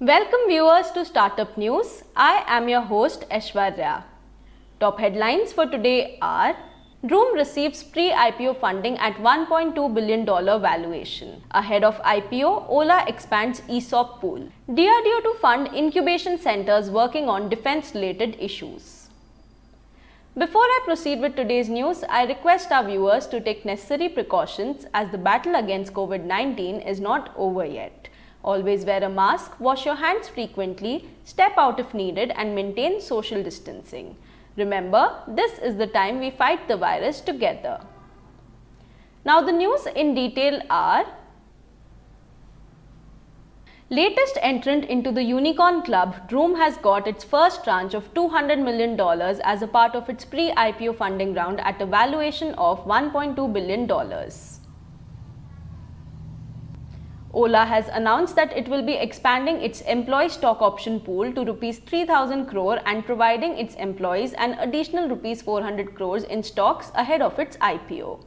Welcome viewers to Startup News. I am your host Aishwarya. Top headlines for today are: Vroom receives pre-IPO funding at $1.2 billion valuation. Ahead of IPO, Ola expands ESOP pool. DRDO to fund incubation centers working on defense-related issues. Before I proceed with today's news, I request our viewers to take necessary precautions as the battle against COVID-19 is not over yet. Always wear a mask, wash your hands frequently, step out if needed, and maintain social distancing. Remember, this is the time we fight the virus together. Now the news in detail are: latest entrant into the Unicorn Club, Vroom has got its first tranche of $200 million as a part of its pre-IPO funding round at a valuation of $1.2 billion. Ola has announced that it will be expanding its employee stock option pool to Rs 3,000 crore and providing its employees an additional Rs 400 crores in stocks ahead of its IPO.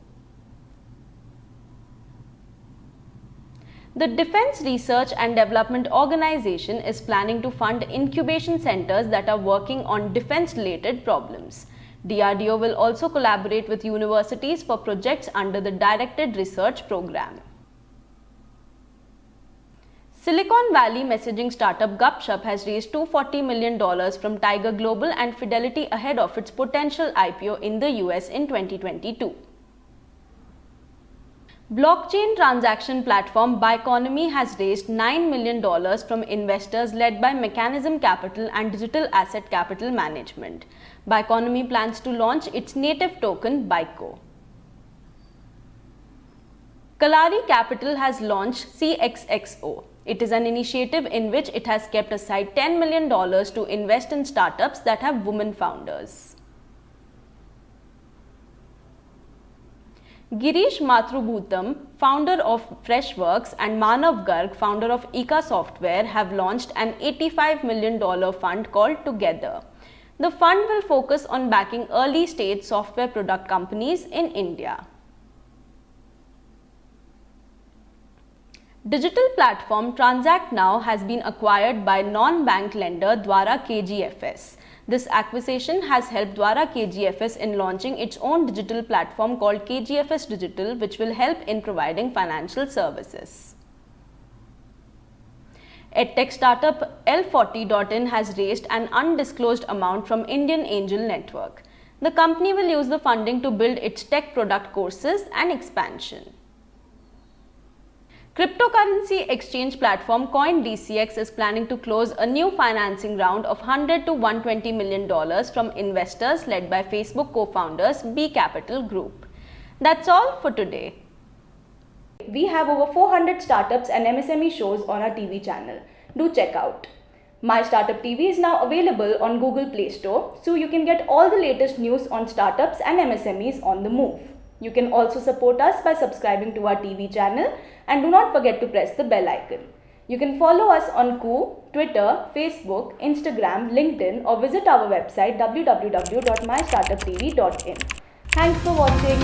The Defense Research and Development Organization is planning to fund incubation centers that are working on defense-related problems. DRDO will also collaborate with universities for projects under the Directed Research Program. Silicon Valley messaging startup Gupshup has raised $240 million from Tiger Global and Fidelity ahead of its potential IPO in the US in 2022. Blockchain transaction platform Biconomy has raised $9 million from investors led by Mechanism Capital and Digital Asset Capital Management. Biconomy plans to launch its native token BICO. Kalari Capital has launched CXXO. It is an initiative in which it has kept aside $10 million to invest in startups that have women founders. Girish Mathrubootham, founder of Freshworks, and Manav Garg, founder of Eka Software, have launched an $85 million fund called Together. The fund will focus on backing early-stage software product companies in India. Digital platform TransactNow has been acquired by non-bank lender Dwara KGFS. This acquisition has helped Dwara KGFS in launching its own digital platform called KGFS Digital, which will help in providing financial services. EdTech startup L40.in has raised an undisclosed amount from Indian Angel Network. The company will use the funding to build its tech product courses and expansion. Cryptocurrency exchange platform CoinDCX is planning to close a new financing round of $100 to $120 million from investors led by Facebook co-founders B Capital Group. That's all for today. We have over 400 startups and MSME shows on our TV channel. Do check out. My Startup TV is now available on Google Play Store, so you can get all the latest news on startups and MSMEs on the move. You can also support us by subscribing to our TV channel and do not forget to press the bell icon. You can follow us on Koo, Twitter, Facebook, Instagram, LinkedIn, or visit our website www.mystartuptv.in. Thanks for watching.